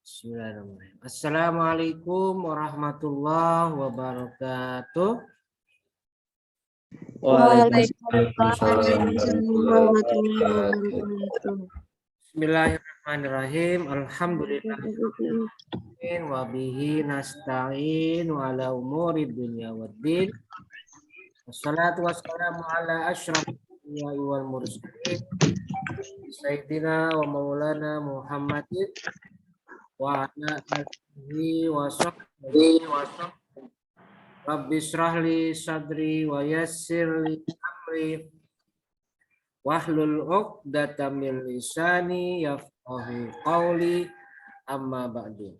Bismillahirrahmanirrahim. Assalamualaikum warahmatullahi wabarakatuh. Waalaikumsalam warahmatullahi wabarakatuh. Bismillahirrahmanirrahim. Alhamdulillah. Wa bihi nasta'in wa ala umuri dunya waddin. Wassalatu wassalamu ala asyrafil anbiya'i wal mursalin. Sayyidina wa maulana Muhammadin wa ala alihi wa sahbihi wa sallam. Rabbi shrah li sadri wa yassir li amri wahlul 'uqdatam min lisani yafqahu qawli amma ba'du.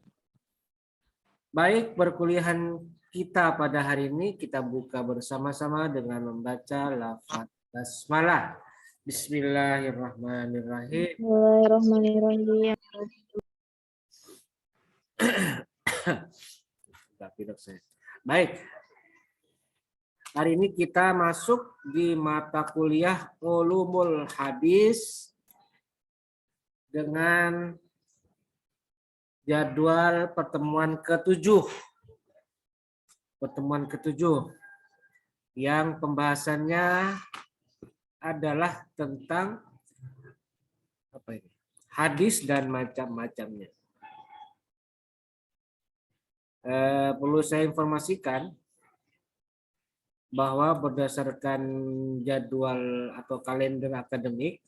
Baik, perkuliahan kita pada hari ini kita buka bersama-sama dengan membaca lafaz basmalah. Bismillahirrahmanirrahim. Bismillahirrahmanirrahim. Baik. Hari ini kita masuk di mata kuliah Ulumul Hadis dengan jadwal pertemuan ke-7. Pertemuan ke-7 yang pembahasannya adalah tentang apa ini? Hadis dan macam-macamnya. Perlu saya informasikan bahwa berdasarkan jadwal atau kalender akademik,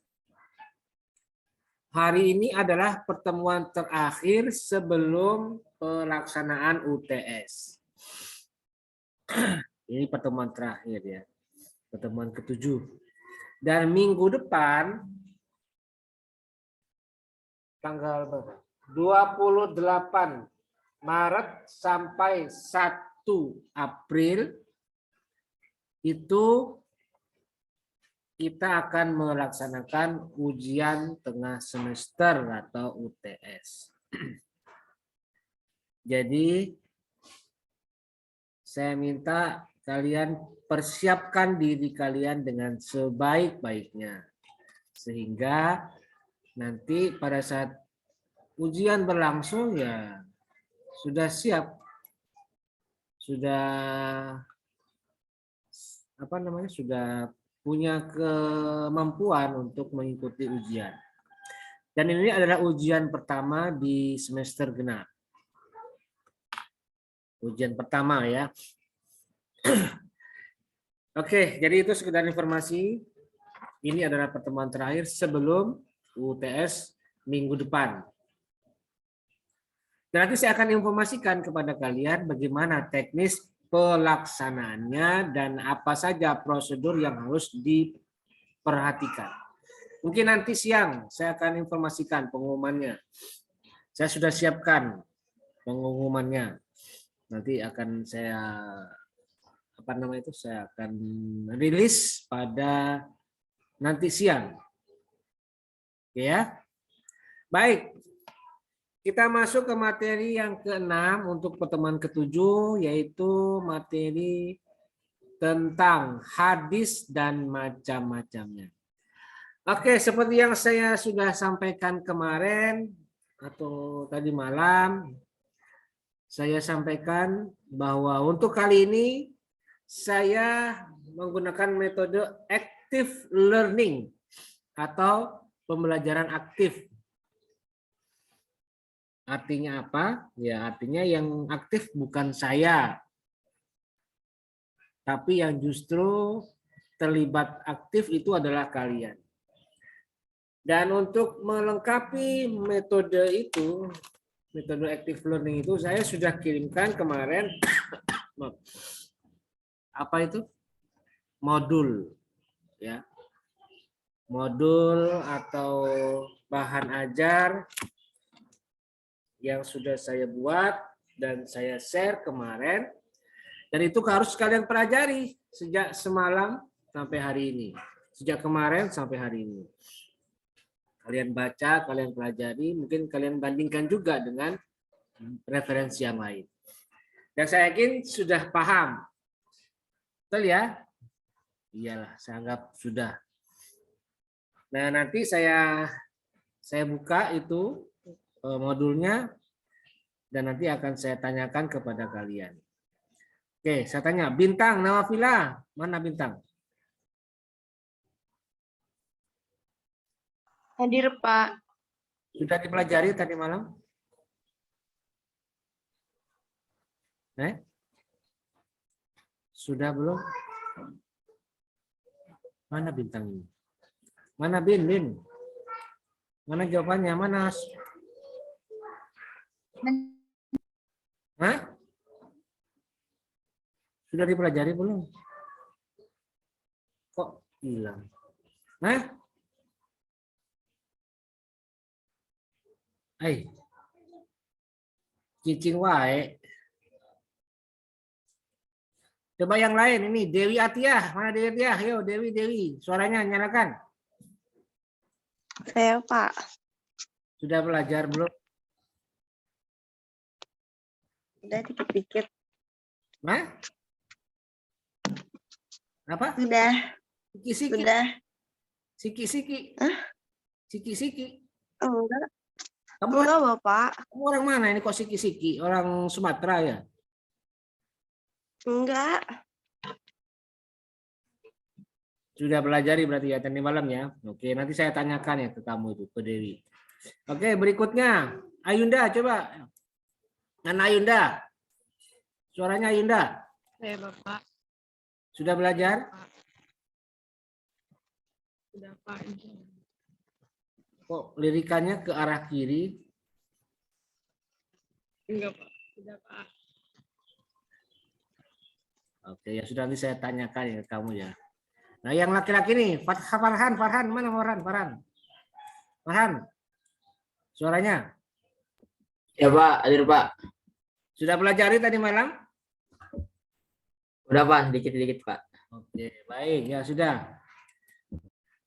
hari ini adalah pertemuan terakhir sebelum pelaksanaan UTS. Ini pertemuan terakhir ya, pertemuan ke-7. Dan minggu depan, tanggal 28 Maret sampai 1 April, itu kita akan melaksanakan ujian tengah semester atau UTS. Jadi saya minta kalian persiapkan diri kalian dengan sebaik-baiknya sehingga nanti pada saat ujian berlangsung ya sudah siap, sudah sudah punya kemampuan untuk mengikuti ujian. Dan ini adalah ujian pertama di semester genap. Ujian pertama ya. Oke, jadi itu sekedar informasi. Ini adalah pertemuan terakhir sebelum UTS minggu depan. Dan nanti saya akan informasikan kepada kalian bagaimana teknis pelaksanaannya dan apa saja prosedur yang harus diperhatikan. Mungkin nanti siang saya akan informasikan pengumumannya. Saya sudah siapkan pengumumannya. Nanti akan saya saya akan rilis pada nanti siang. Oke ya. Baik. Kita masuk ke materi yang ke-6 untuk pertemuan ke-7, yaitu materi tentang hadis dan macam-macamnya. Oke, seperti yang saya sudah sampaikan kemarin atau tadi malam, saya sampaikan bahwa untuk kali ini saya menggunakan metode active learning atau pembelajaran aktif. Artinya apa? Ya, artinya yang aktif bukan saya, tapi yang justru terlibat aktif itu adalah kalian. Dan untuk melengkapi metode itu, metode active learning itu, saya sudah kirimkan kemarin apa itu? Modul, ya, modul atau bahan ajar yang sudah saya buat dan saya share kemarin, dan itu harus kalian pelajari sejak semalam sampai hari ini, sejak kemarin sampai hari ini. Kalian baca, kalian pelajari, mungkin kalian bandingkan juga dengan referensi yang lain. Dan saya yakin sudah paham. Betul ya? Iyalah, saya anggap sudah. Nah, nanti saya buka itu modulnya dan nanti akan saya tanyakan kepada kalian. Oke, saya tanya, Bintang Nawafila, mana Bintang? Hadir, Pak. Sudah dipelajari tadi malam? Sudah belum? Mana Bintang ini? Mana Bin? Mana jawabannya? Mana? Hah? Sudah dipelajari belum? Kok hilang? Hah? Cicing wae. Coba yang lain ini Dewi Atiyah, mana Dewi Atiyah? Yo Dewi, suaranya nyalakan. Saya, Pak. Sudah belajar belum? Udah dikit-dikit. Hah? Apa? Sudah. Siki-siki. Sudah. Siki-siki. Hah? Siki-siki. Enggak. Kamu Enggak, Bapak. orang mana ini kok siki-siki? Orang Sumatera ya? Enggak. Sudah belajari berarti ya tadi malam ya. Oke, nanti saya tanyakan ya ke kamu itu, ke Dewi. Oke, berikutnya Ayunda coba. Nana Ayunda. Suaranya Ayunda. Saya Bapak. Sudah belajar? Sudah Pak. Kok lirikannya ke arah kiri? Enggak Pak. Sudah Pak. Oke, ya sudah nanti saya tanyakan ya ke kamu ya. Nah, yang laki-laki nih, Farhan, mana Farhan? Suaranya? Ya Pak, hadir Pak. Sudah pelajari tadi malam? Udah Pak, dikit-dikit Pak. Oke, baik ya sudah.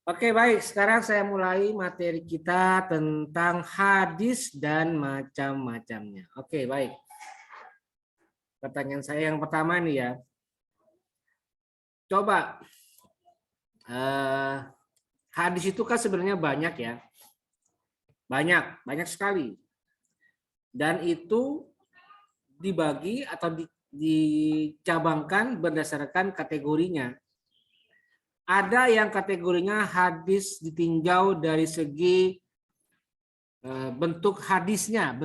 Oke, baik. Sekarang saya mulai materi kita tentang hadis dan macam-macamnya. Oke, baik. Pertanyaan saya yang pertama nih ya. Coba hadis itu kan sebenarnya banyak ya. Banyak sekali. Dan itu dibagi atau dicabangkan berdasarkan kategorinya. Ada yang kategorinya hadis ditinjau dari segi bentuk hadisnya.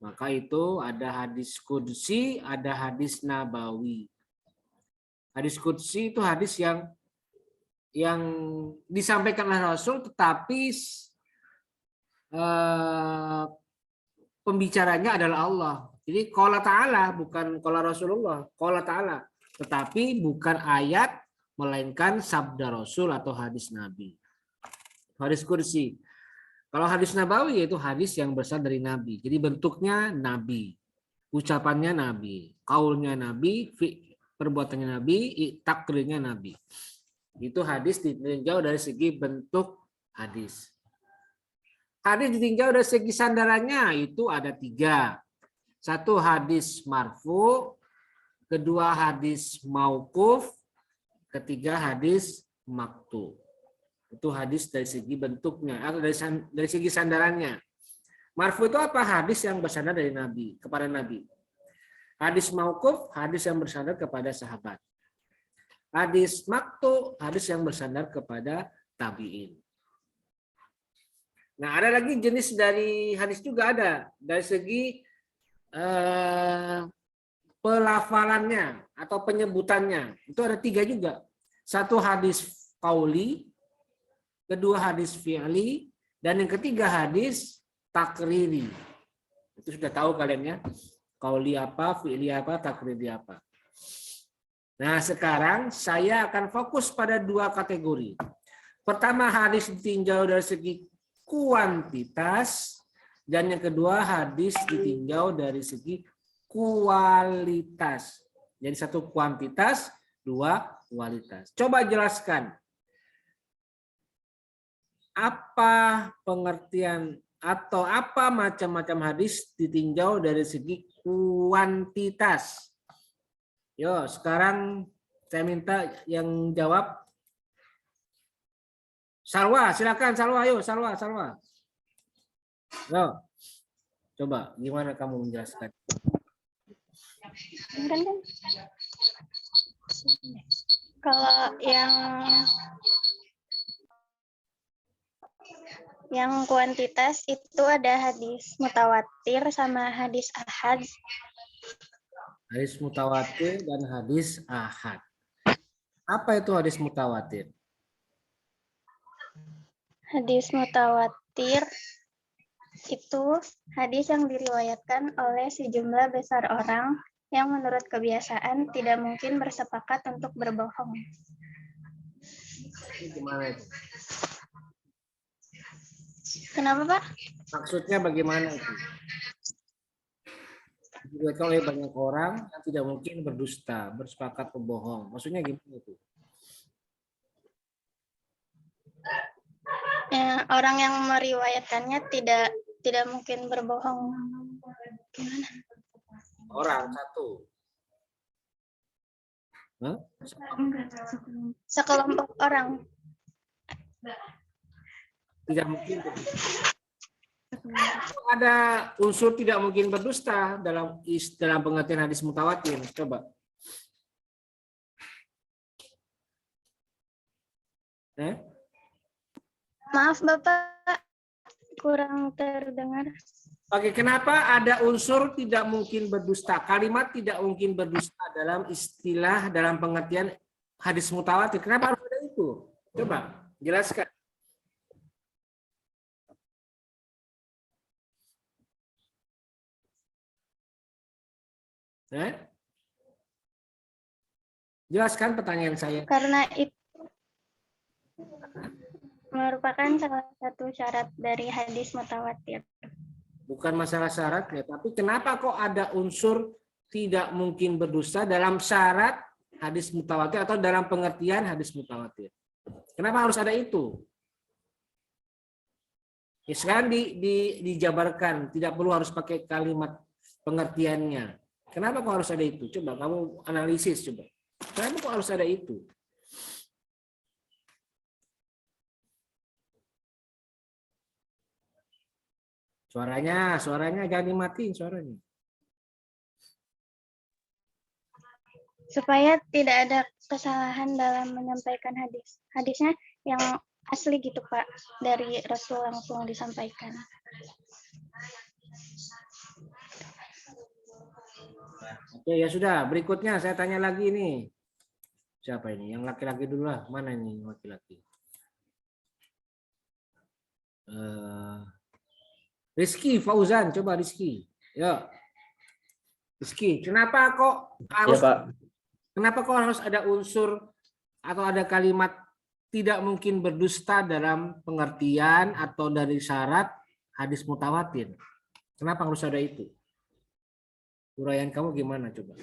Maka itu ada hadis qudsi, ada hadis nabawi. Hadis qudsi itu hadis yang disampaikan oleh Rasul, tetapi pembicaranya adalah Allah. Jadi qala ta'ala bukan qala Rasulullah, qala ta'ala, tetapi bukan ayat melainkan sabda Rasul atau hadis Nabi. Hadis qudsi. Kalau hadis nabawi yaitu hadis yang berasal dari Nabi. Jadi bentuknya Nabi, ucapannya Nabi, kaulnya Nabi, perbuatannya Nabi, takrirnya Nabi. Itu hadis ditinjau dari segi bentuk hadis. Hadis ditinjau dari segi sandarannya itu ada 3. 1 hadis marfu, kedua hadis mauquf, ketiga hadis maqtu. Itu hadis dari segi bentuknya atau dari segi sandarannya. Marfu itu apa? Hadis yang bersandar dari Nabi kepada Nabi. Hadis mauquf, hadis yang bersandar kepada sahabat. Hadis maqtu, hadis yang bersandar kepada tabi'in. Nah, ada lagi jenis dari hadis juga ada. Dari segi pelafalannya atau penyebutannya. Itu ada 3 juga. 1 hadis qauli, kedua hadis fi'li, dan yang ketiga hadis takriri. Itu sudah tahu kalian ya. Qauli apa, fi'li apa, takriri apa. Nah, sekarang saya akan fokus pada 2 kategori. Pertama, hadis ditinjau dari segi kuantitas, dan yang kedua hadis ditinjau dari segi kualitas. Jadi 1 kuantitas, 2 kualitas. Coba jelaskan apa pengertian atau apa macam-macam hadis ditinjau dari segi kuantitas. Yo, sekarang saya minta yang jawab. Salwa, silakan Salwa, ayo Salwa. Yo. Coba gimana kamu menjelaskan? Kan kalau yang kuantitas itu ada hadis mutawatir sama hadis ahad. Hadis mutawatir dan hadis ahad. Apa itu hadis mutawatir? Hadis mutawatir itu hadis yang diriwayatkan oleh sejumlah besar orang yang menurut kebiasaan tidak mungkin bersepakat untuk berbohong. Ini gimana itu? Kenapa, Pak? Maksudnya bagaimana itu? Diriwayatkan oleh banyak orang yang tidak mungkin berdusta, bersepakat berbohong. Maksudnya gimana itu? Ya, orang yang meriwayatkannya tidak mungkin berbohong. Gimana? Orang satu. Hah? Sekelompok orang. Tidak mungkin berdusta. Ada unsur tidak mungkin berdusta dalam pengertian hadis mutawatir. Coba. Maaf Bapak, kurang terdengar. Oke, kenapa ada unsur tidak mungkin berdusta? Kalimat tidak mungkin berdusta dalam istilah, dalam pengertian hadis mutawatir. Kenapa harus ada itu? Coba, jelaskan. Jelaskan pertanyaan saya. Karena itu merupakan salah satu syarat dari hadis mutawatir. Bukan masalah syaratnya, tapi kenapa kok ada unsur tidak mungkin berdusta dalam syarat hadis mutawatir atau dalam pengertian hadis mutawatir? Kenapa harus ada itu? Ya, sekarang dijabarkan, tidak perlu harus pakai kalimat pengertiannya. Kenapa kok harus ada itu? Coba kamu analisis coba. Kenapa kok harus ada itu? Suaranya jangan dimatiin suaranya. Supaya tidak ada kesalahan dalam menyampaikan hadis. Hadisnya yang asli gitu Pak, dari Rasul langsung disampaikan. Oke, ya sudah. Berikutnya saya tanya lagi nih. Siapa ini? Yang laki-laki dulu lah. Mana ini laki-laki? Rizky Fauzan, coba Rizky. Ya. Rizky, kenapa kok harus Ya, Pak. kenapa kok harus ada unsur atau ada kalimat tidak mungkin berdusta dalam pengertian atau dari syarat hadis mutawatir? Kenapa harus ada itu? Uraian kamu gimana coba?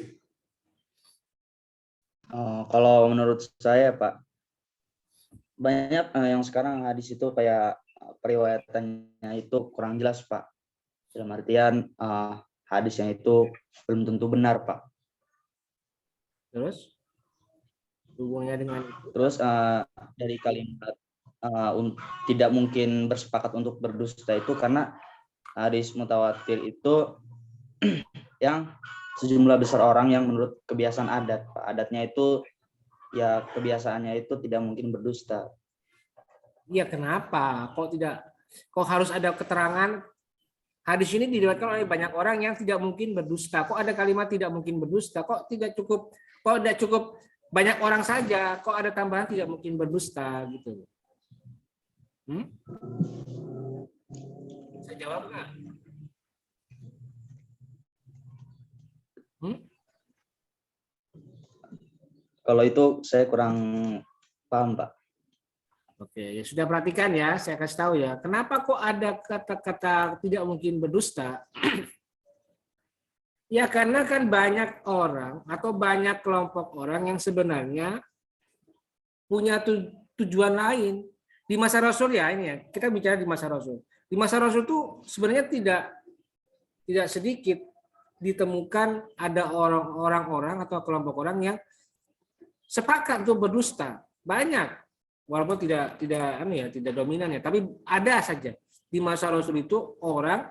Kalau menurut saya, Pak, banyak yang sekarang hadis itu kayak periwayatannya itu kurang jelas, Pak. Dalam artian hadisnya itu belum tentu benar, Pak. Terus hubungannya dengan itu? Terus dari kalimat tidak mungkin bersepakat untuk berdusta itu karena hadis mutawatir itu yang sejumlah besar orang yang menurut kebiasaan adat, Pak. Adatnya itu ya kebiasaannya itu tidak mungkin berdusta. Iya, kenapa? Kok harus ada keterangan hadis ini diriwayatkan oleh banyak orang yang tidak mungkin berdusta. Kok ada kalimat tidak mungkin berdusta? Kok tidak cukup banyak orang saja? Kok ada tambahan tidak mungkin berdusta gitu? Saya jawab nggak? Kalau itu saya kurang paham, Pak. Oke, ya sudah perhatikan ya, saya kasih tahu ya. Kenapa kok ada kata-kata tidak mungkin berdusta? Ya karena kan banyak orang atau banyak kelompok orang yang sebenarnya punya tujuan lain. Di masa Rasul ya ini ya, kita bicara di masa Rasul. Di masa Rasul itu sebenarnya tidak sedikit ditemukan ada orang-orang atau kelompok orang yang sepakat untuk berdusta. Banyak. Walaupun tidak dominan ya, tapi ada saja di masa Rasul itu orang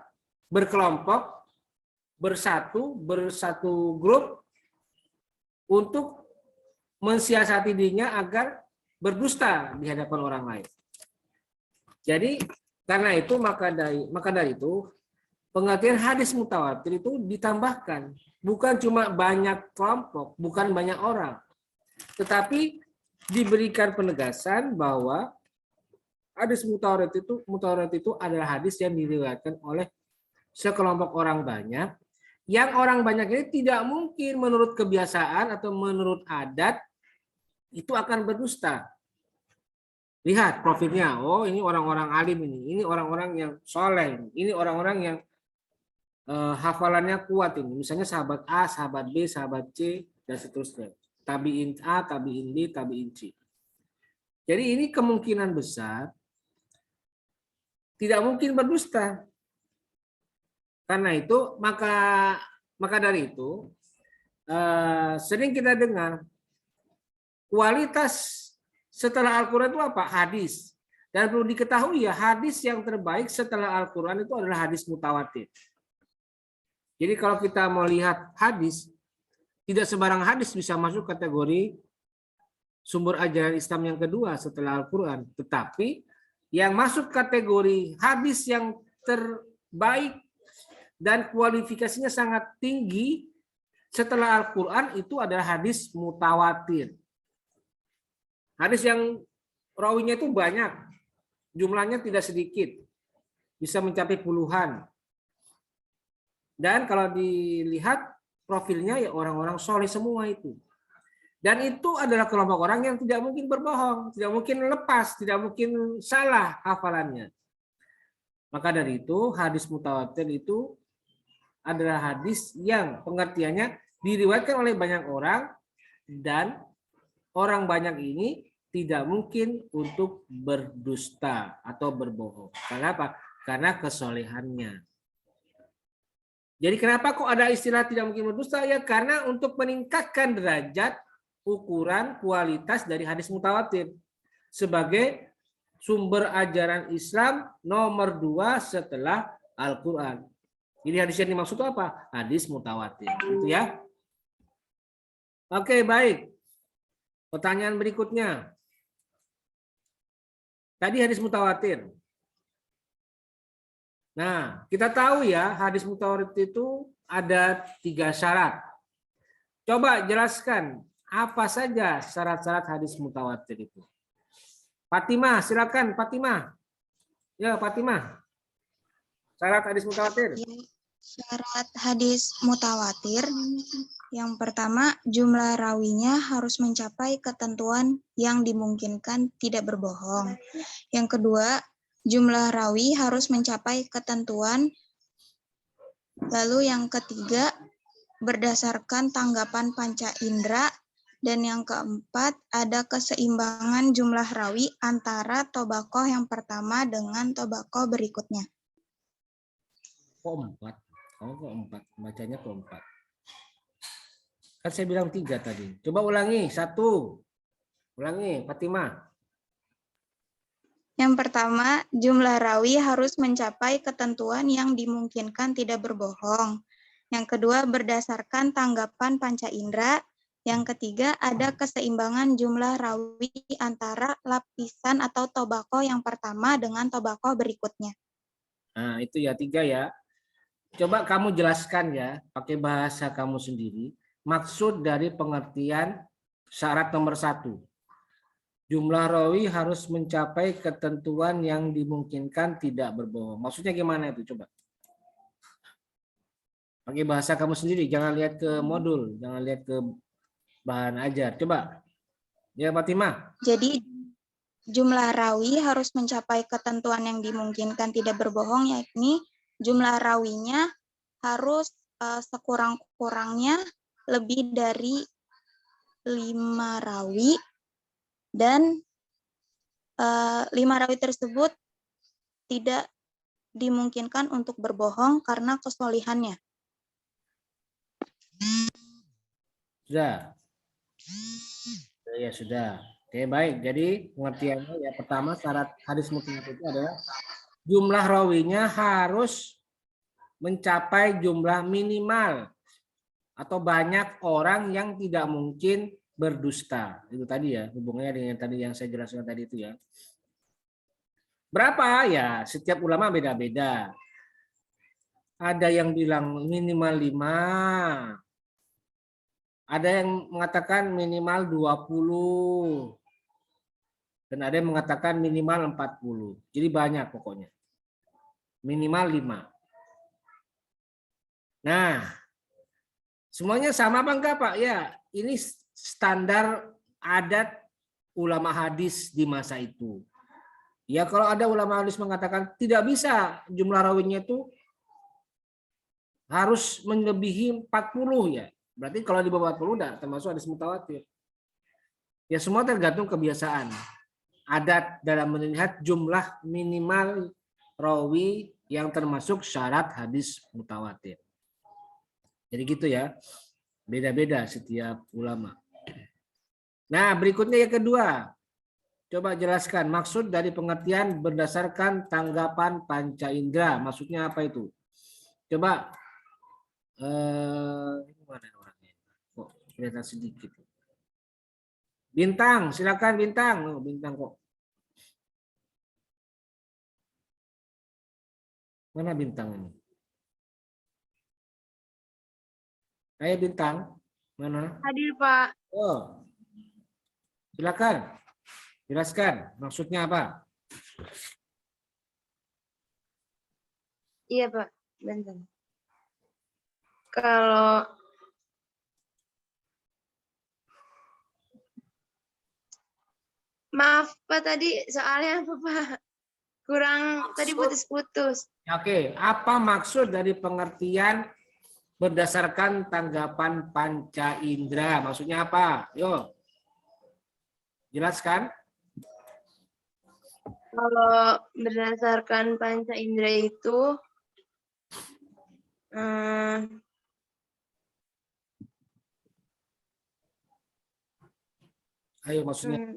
berkelompok, bersatu grup untuk mensiasati dirinya agar berdusta di hadapan orang lain. Jadi karena itu maka dari itu pengertian hadis mutawatir itu ditambahkan, bukan cuma banyak kelompok, bukan banyak orang, tetapi diberikan penegasan bahwa hadis mutawatir itu adalah hadis yang diriwayatkan oleh sekelompok orang banyak, yang orang banyak ini tidak mungkin menurut kebiasaan atau menurut adat itu akan berdusta. Lihat profilnya, oh ini orang-orang alim ini orang-orang yang soleh, ini orang-orang yang hafalannya kuat ini, misalnya sahabat A, sahabat B, sahabat C, dan seterusnya. Tabiin A, tabiin B, tabiin C. Jadi ini kemungkinan besar tidak mungkin berdusta. Karena itu maka dari itu sering kita dengar kualitas setelah Al-Quran itu apa? Hadis. Dan perlu diketahui ya, hadis yang terbaik setelah Al-Quran itu adalah hadis mutawatir. Jadi kalau kita mau lihat hadis, tidak sembarang hadis bisa masuk kategori sumber ajaran Islam yang kedua setelah Al-Quran. Tetapi yang masuk kategori hadis yang terbaik dan kualifikasinya sangat tinggi setelah Al-Quran itu adalah hadis mutawatir. Hadis yang rawinya itu banyak, jumlahnya tidak sedikit, bisa mencapai puluhan. Dan kalau dilihat profilnya ya orang-orang soleh semua itu. Dan itu adalah kelompok orang yang tidak mungkin berbohong, tidak mungkin lepas, tidak mungkin salah hafalannya. Maka dari itu hadis mutawatir itu adalah hadis yang pengertiannya diriwayatkan oleh banyak orang dan orang banyak ini tidak mungkin untuk berdusta atau berbohong. Karena apa? Karena kesolehannya. Jadi kenapa kok ada istilah tidak mungkin berdusta? Ya karena untuk meningkatkan derajat ukuran kualitas dari hadis mutawatir sebagai sumber ajaran Islam nomor 2 setelah Al-Quran. Jadi hadis yang dimaksud apa? Hadis mutawatir. Gitu ya. Oke, baik. Pertanyaan berikutnya. Tadi hadis mutawatir. Nah, kita tahu ya hadis mutawatir itu ada 3 syarat. Coba jelaskan apa saja syarat-syarat hadis mutawatir itu. Fatimah, silakan Fatimah. Ya, Fatimah. Syarat hadis mutawatir. Syarat hadis mutawatir. Yang pertama, jumlah rawinya harus mencapai ketentuan yang dimungkinkan tidak berbohong. Yang kedua, jumlah rawi harus mencapai ketentuan. Lalu yang ketiga, berdasarkan tanggapan panca indera. Dan yang keempat, ada keseimbangan jumlah rawi antara tobakoh yang pertama dengan tobakoh berikutnya. Kok 4? Oh, kok 4? Bacanya kok 4? Kan saya bilang 3 tadi. Coba ulangi, 1. Ulangi, Fatimah. Yang pertama, jumlah rawi harus mencapai ketentuan yang dimungkinkan tidak berbohong. Yang kedua, berdasarkan tanggapan panca indera. Yang ketiga, ada keseimbangan jumlah rawi antara lapisan atau tobakoh yang pertama dengan tobakoh berikutnya. Nah, itu ya 3 ya. Coba kamu jelaskan ya, pakai bahasa kamu sendiri. Maksud dari pengertian syarat nomor 1. Jumlah rawi harus mencapai ketentuan yang dimungkinkan tidak berbohong. Maksudnya gimana itu? Coba. Pakai bahasa kamu sendiri, jangan lihat ke modul, jangan lihat ke bahan ajar. Coba. Ya, Fatimah. Jadi, jumlah rawi harus mencapai ketentuan yang dimungkinkan tidak berbohong, yakni jumlah rawinya harus sekurang-kurangnya lebih dari 5 rawi, dan 5 rawi tersebut tidak dimungkinkan untuk berbohong karena kesolihannya. Sudah. Ya sudah. Oke, baik. Jadi pengertiannya ya pertama syarat hadis mutawatir itu adalah jumlah rawinya harus mencapai jumlah minimal atau banyak orang yang tidak mungkin berdusta. Itu tadi ya, hubungannya dengan tadi yang saya jelaskan tadi itu ya. Berapa? Ya, setiap ulama beda-beda. Ada yang bilang minimal 5. Ada yang mengatakan minimal 20. Dan ada yang mengatakan minimal 40. Jadi banyak pokoknya. Minimal 5. Nah, semuanya sama apa enggak, Pak? Ya, ini standar adat ulama hadis di masa itu. Ya, kalau ada ulama hadis mengatakan tidak bisa jumlah rawinya itu harus melebihi 40 ya. Berarti kalau di bawah 40 udah termasuk hadis mutawatir. Ya semua tergantung kebiasaan. Adat dalam melihat jumlah minimal rawi yang termasuk syarat hadis mutawatir. Jadi gitu ya. Beda-beda setiap ulama. Nah, berikutnya yang kedua. Coba jelaskan maksud dari pengertian berdasarkan tanggapan panca indera. Maksudnya apa itu? Coba mana orangnya? Kok kelihatan sedikit. Bintang, silakan Bintang. Oh, Bintang kok. Mana Bintang ini? Ayo Bintang. Mana? Hadir, Pak. Oh. Silakan. Jelaskan maksudnya apa? Iya, Pak. Bentar. Kalau maaf, Pak, tadi soalnya apa, Pak? Kurang tadi putus-putus. Oke, apa maksud dari pengertian berdasarkan tanggapan panca indera? Maksudnya apa? Yo. Jelaskan. Kalau berdasarkan panca indera itu Ayo maksudnya.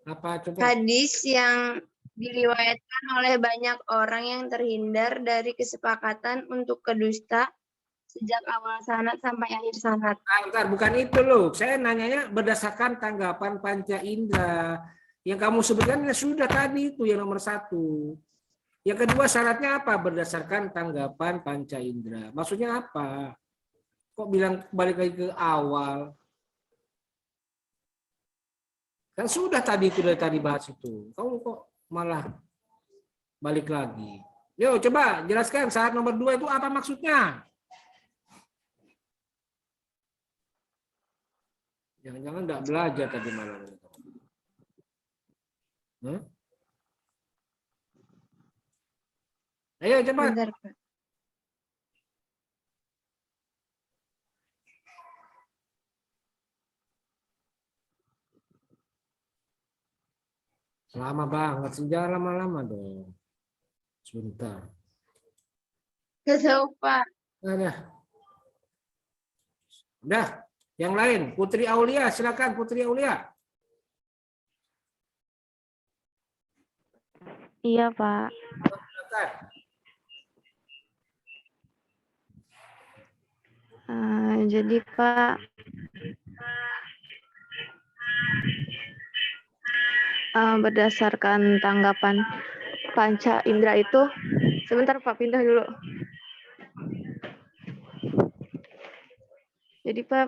Apa coba? hadis yang diriwayatkan oleh banyak orang yang terhindar dari kesepakatan untuk kedusta sejak awal sanad sampai akhir sanad. Bentar, bukan itu loh. Saya nanyanya berdasarkan tanggapan panca indera. Yang kamu sebutkan ya sudah tadi itu yang nomor 1. Yang kedua syaratnya apa? Berdasarkan tanggapan panca indera. Maksudnya apa? Kok bilang balik lagi ke awal? Kan sudah tadi itu dari tadi bahas itu. Kamu kok malah balik lagi? Yo, coba jelaskan syarat nomor 2 itu apa maksudnya? Jangan-jangan enggak belajar tadi malam. Ayo coba. Bentar, Pak. Lama banget, jangan lama-lama dong. Sebentar. Nggak tahu, Pak. Udah, yang lain. Putri Aulia, silakan Putri Aulia. Iya, Pak. Silakan. Jadi, Pak, berdasarkan tanggapan panca indera itu, sebentar Pak, pindah dulu. Jadi Pak,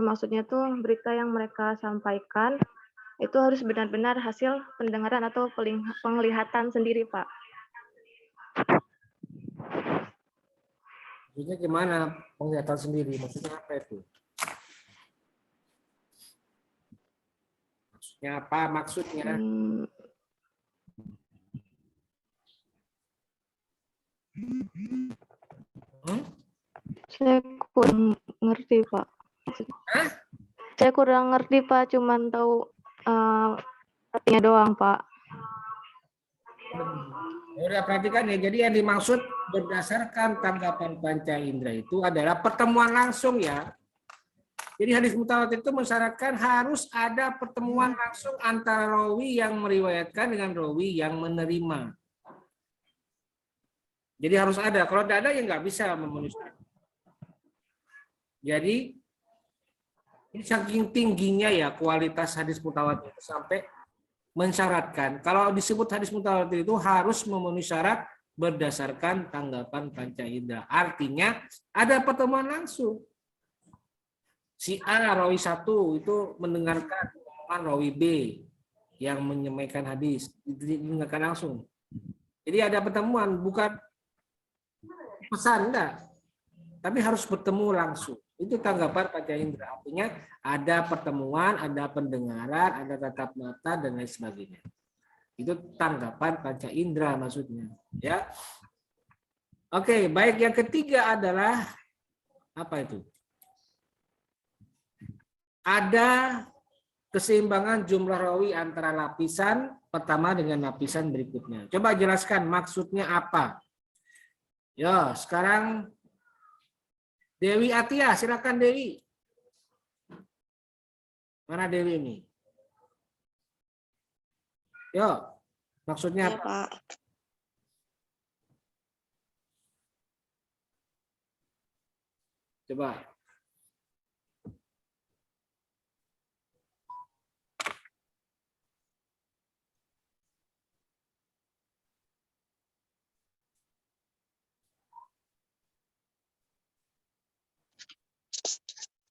maksudnya tuh berita yang mereka sampaikan itu harus benar-benar hasil pendengaran atau penglihatan sendiri, Pak. Maksudnya gimana penglihatan sendiri? Maksudnya apa itu? Maksudnya apa? Maksudnya? Saya kurang ngerti, Pak. Saya kurang ngerti, Pak. Cuman tahu artinya doang, Pak. Udah perhatikan ya. Jadi yang dimaksud berdasarkan tanggapan panca indera itu adalah pertemuan langsung ya. Jadi hadis mutawatir itu mensyaratkan harus ada pertemuan langsung antara rawi yang meriwayatkan dengan rawi yang menerima. Jadi harus ada. Kalau tidak ada ya nggak bisa memenuhi syarat. Jadi ini saking tingginya ya kualitas hadis mutawatir sampai mensyaratkan kalau disebut hadis mutawatir itu harus memenuhi syarat berdasarkan tanggapan panca indera. Artinya ada pertemuan langsung. Si A rawi 1 itu mendengarkan omongan rawi B yang menyampaikan hadis, didengarkan langsung. Jadi ada pertemuan, bukan pesan enggak, tapi harus bertemu langsung. Itu tanggapan panca indera. Artinya ada pertemuan, ada pendengaran, ada tatap mata dan lain sebagainya. Itu tanggapan panca indera maksudnya, ya. Oke, baik, yang ketiga adalah apa itu? Ada keseimbangan jumlah rawi antara lapisan pertama dengan lapisan berikutnya. Coba jelaskan maksudnya apa? Ya, sekarang Dewi Atia, silakan Dewi. Mana Dewi ini? Yo, maksudnya apa? Pak. Coba.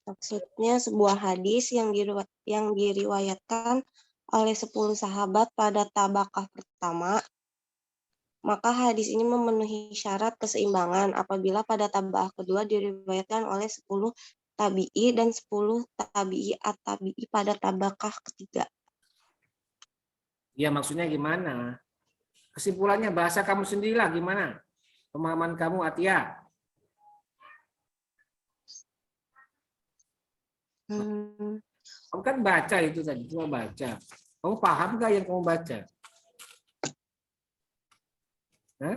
Maksudnya sebuah hadis yang diriwayatkan oleh 10 sahabat pada tabaqah pertama, maka hadis ini memenuhi syarat keseimbangan apabila pada tabaqah kedua diriwayatkan oleh 10 tabi'i dan 10 tabi'i at-tabi'i pada tabaqah ketiga. Ya, maksudnya gimana? Kesimpulannya bahasa kamu sendirilah gimana? Pemahaman kamu, Atia? Kamu kan baca itu tadi, cuma baca. Kamu paham nggak yang kamu baca? Hah?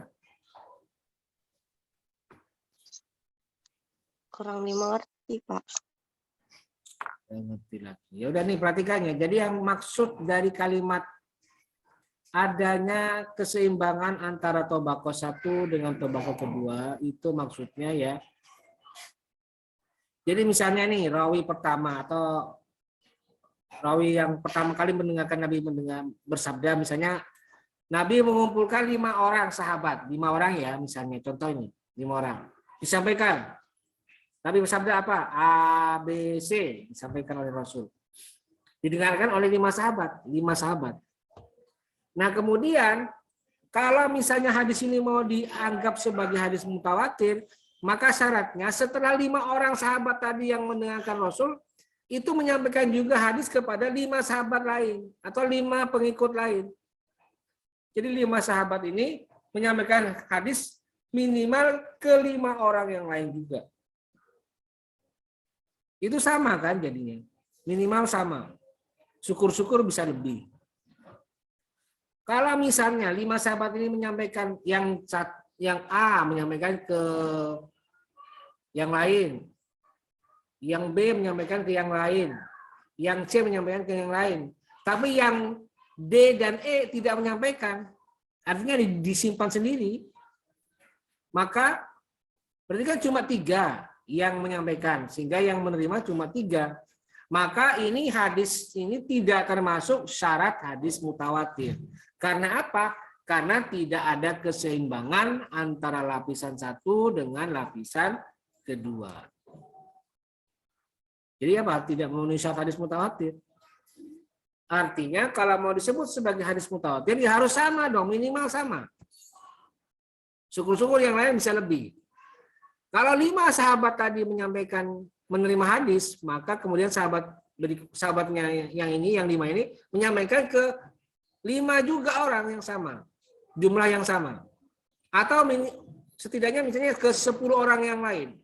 Kurang dimengerti, Pak. Ngerti lagi. Ya udah nih perhatikannya. Jadi yang maksud dari kalimat adanya keseimbangan antara tobako 1 dengan tobako kedua itu maksudnya ya. Jadi misalnya nih rawi pertama atau rawi yang pertama kali mendengarkan Nabi bersabda, misalnya Nabi mengumpulkan 5 orang sahabat, 5 orang ya misalnya, contoh ini 5 orang disampaikan. Nabi bersabda apa? A, B, C disampaikan oleh Rasul. Didengarkan oleh 5 sahabat. Nah kemudian kalau misalnya hadis ini mau dianggap sebagai hadis mutawatir, maka syaratnya setelah 5 orang sahabat tadi yang mendengarkan Rasul, itu menyampaikan juga hadis kepada 5 sahabat lain atau 5 pengikut lain. Jadi 5 sahabat ini menyampaikan hadis minimal ke 5 orang yang lain juga. Itu sama kan jadinya. Minimal sama. Syukur-syukur bisa lebih. Kalau misalnya 5 sahabat ini menyampaikan yang A menyampaikan ke yang lain, yang B menyampaikan ke yang lain, yang C menyampaikan ke yang lain, tapi yang D dan E tidak menyampaikan, artinya disimpan sendiri, maka berarti kan cuma 3 yang menyampaikan, sehingga yang menerima cuma 3. Maka ini hadis ini tidak termasuk syarat hadis mutawatir. Karena apa? Karena tidak ada keseimbangan antara lapisan 1 dengan lapisan kedua. Jadi apa? Tidak memenuhi syarat hadis mutawatir. Artinya kalau mau disebut sebagai hadis mutawatir ya harus sama dong, minimal sama. Syukur-syukur yang lain bisa lebih. Kalau 5 sahabat tadi menyampaikan menerima hadis, maka kemudian sahabatnya yang 5 ini menyampaikan ke 5 juga orang yang sama, jumlah yang sama. Atau setidaknya misalnya ke 10 orang yang lain.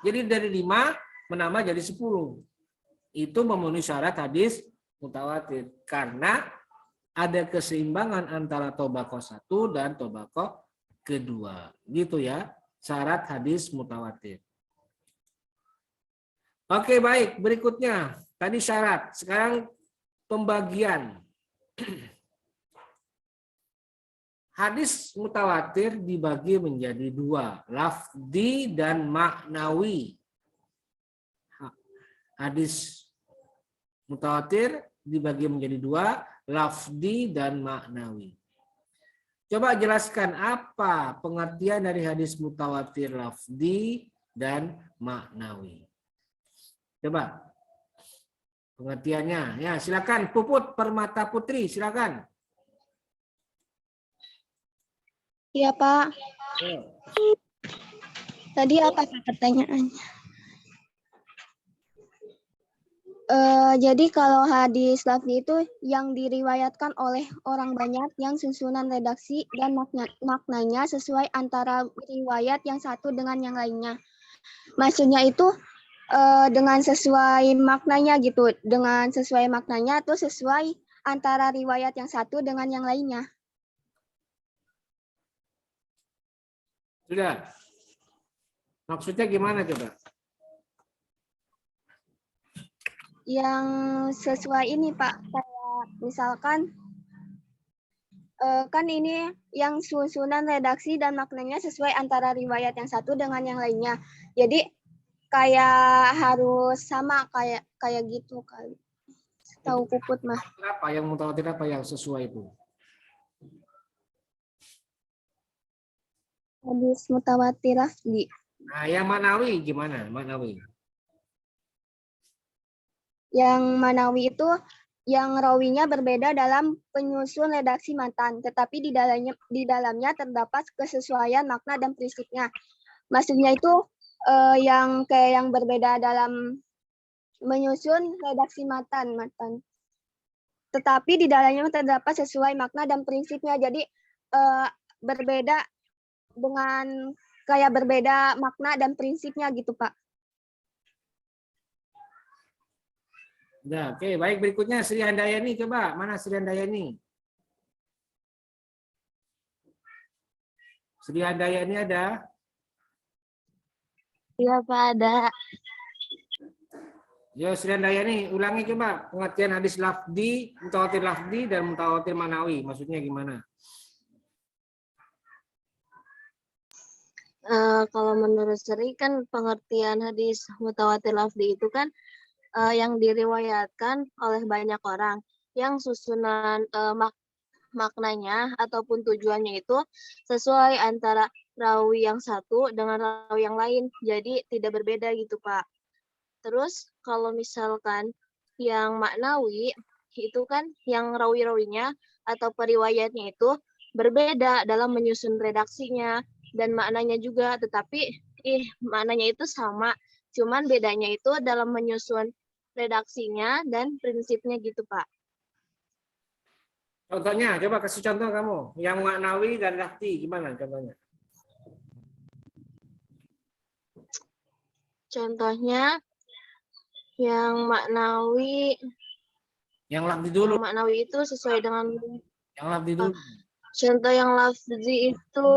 Jadi dari 5 menambah jadi 10. Itu memenuhi syarat hadis mutawatir. Karena ada keseimbangan antara tobaqoh 1 dan tobaqoh kedua. Gitu ya, syarat hadis mutawatir. Oke, baik. Berikutnya, tadi syarat. Sekarang pembagian. Hadis mutawatir dibagi menjadi dua, lafzi dan maknawi. Hadis mutawatir dibagi menjadi dua, lafzi dan maknawi. Coba jelaskan apa pengertian dari hadis mutawatir lafzi dan maknawi. Coba pengertiannya. Ya, silakan Puput Permata Putri, silakan. Iya, Pak. Tadi apa Pak pertanyaannya? Jadi kalau hadis lafzi itu yang diriwayatkan oleh orang banyak yang susunan redaksi dan maknanya sesuai antara riwayat yang satu dengan yang lainnya. Maksudnya itu dengan sesuai maknanya gitu, dengan sesuai maknanya atau sesuai antara riwayat yang satu dengan yang lainnya. Sudah. Maksudnya gimana coba? Yang sesuai ini Pak, kayak misalkan kan ini yang susunan redaksi dan maknanya sesuai antara riwayat yang satu dengan yang lainnya. Jadi kayak harus sama kayak gitu kali. Tahu Puput mah. Apa yang mutawatir, apa yang sesuai itu? Hadis mutawatir lafzi. Nah, yang maknawi gimana? Maknawi. Yang manawi itu yang rawinya berbeda dalam penyusun redaksi matan, tetapi di dalamnya terdapat kesesuaian makna dan prinsipnya. Maksudnya itu yang kayak yang berbeda dalam menyusun redaksi matan. Tetapi di dalamnya terdapat sesuai makna dan prinsipnya. Jadi berbeda dengan kayak berbeda makna dan prinsipnya gitu, Pak. Nah, oke, baik, berikutnya Sri Handayani, coba mana Sri Handayani? Sri Handayani ada? Iya, Pak, ada. Ya, Sri Handayani, ulangi coba pengertian hadis lafzi, mutawatir lafzi dan mutawatir manawi. Maksudnya gimana? Kalau menurut Sri kan pengertian hadis mutawatir lafzi itu kan yang diriwayatkan oleh banyak orang yang susunan maknanya ataupun tujuannya itu sesuai antara rawi yang satu dengan rawi yang lain, jadi tidak berbeda gitu Pak. Terus kalau misalkan yang maknawi itu kan yang rawi-rawinya atau periwayatnya itu berbeda dalam menyusun redaksinya dan maknanya juga, tetapi maknanya itu sama, cuman bedanya itu dalam menyusun redaksinya dan prinsipnya gitu Pak. Contohnya, coba kasih contoh kamu. Yang maknawi dan lafzi gimana contohnya? Contohnya yang maknawi. Yang lafzi dulu. Yang maknawi itu sesuai dengan. Yang lafzi dulu. Contoh yang lafzi itu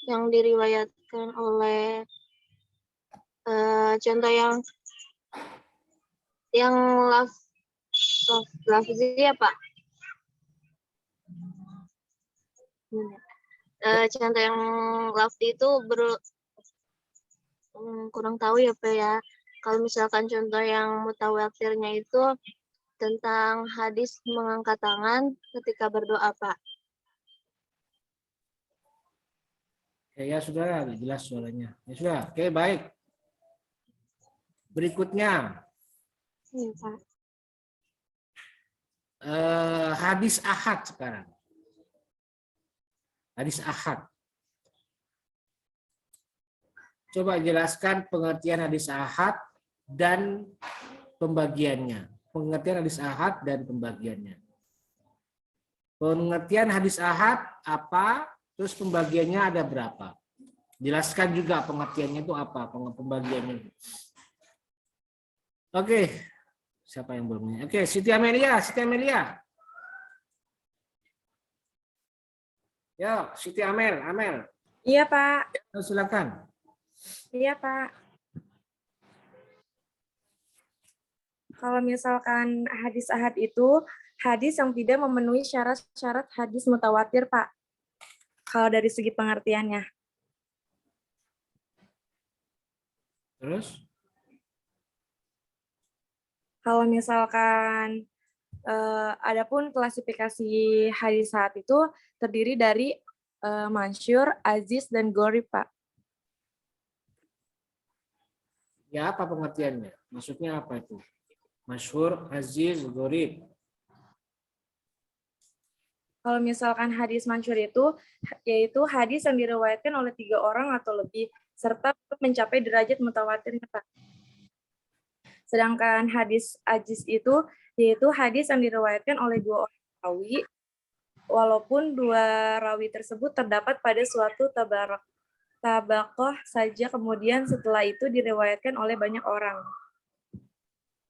yang diriwayatkan oleh contoh yang lafzi ya Pak. Contoh yang lafzi itu kurang tahu ya Pak ya. Kalau misalkan contoh yang mutawatirnya itu tentang hadis mengangkat tangan ketika berdoa Pak. Ya sudah, jelas suaranya. Ya sudah, oke baik. Berikutnya. Iya Pak. Hadis ahad sekarang. Hadis ahad. Coba jelaskan pengertian hadis ahad dan pembagiannya. Pengertian hadis ahad dan pembagiannya. Pengertian hadis ahad apa? Terus pembagiannya ada berapa? Jelaskan juga pengertiannya itu apa, pembagiannya. Oke. Siapa yang belum? Oke, Siti Amelia, Siti Amelia. Ya, Siti Amel. Iya, Pak. Silakan. Iya, Pak. Kalau misalkan hadis ahad itu hadis yang tidak memenuhi syarat-syarat hadis mutawatir, Pak. Kalau dari segi pengertiannya. Terus? Kalau misalkan adapun klasifikasi hadis ahad itu terdiri dari mansyur, aziz, dan gharib, Pak. Ya, apa pengertiannya? Maksudnya apa itu? Masyhur, aziz, gharib. Kalau misalkan hadis mansyur itu yaitu hadis yang diriwayatkan oleh 3 orang atau lebih serta mencapai derajat mutawatir, Pak. Sedangkan hadis aziz itu yaitu hadis yang diriwayatkan oleh 2 orang rawi walaupun 2 rawi tersebut terdapat pada suatu tabaqah saja, kemudian setelah itu diriwayatkan oleh banyak orang.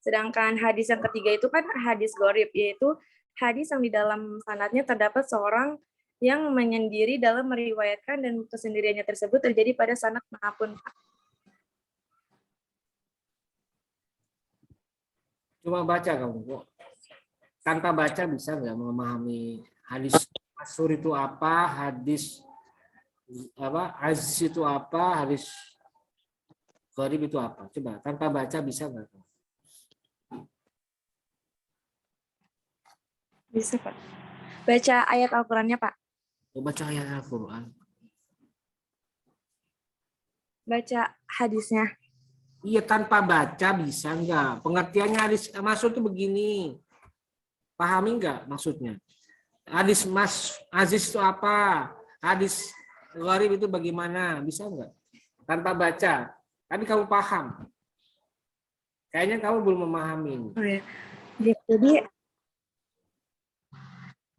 Sedangkan hadis yang ketiga itu kan hadis gharib, yaitu hadis yang di dalam sanadnya terdapat seorang yang menyendiri dalam meriwayatkan dan kesendiriannya tersebut terjadi pada sanad manapun. Cuma baca kamu. Tanpa baca bisa nggak memahami hadis masyhur itu apa, hadis apa, aziz itu apa, hadis gharib itu apa? Coba tanpa baca bisa nggak? Bisa, Pak. Baca ayat Al-Qur'annya, Pak. Baca ayat Al-Quran. Baca hadisnya. Iya, tanpa baca bisa nggak? Pengertiannya hadis maksud itu begini. Pahami nggak maksudnya? Hadis aziz itu apa? Hadis gharib itu bagaimana? Bisa nggak? Tanpa baca. Tapi kamu paham. Kayaknya kamu belum memahami. Oh, ya. Jadi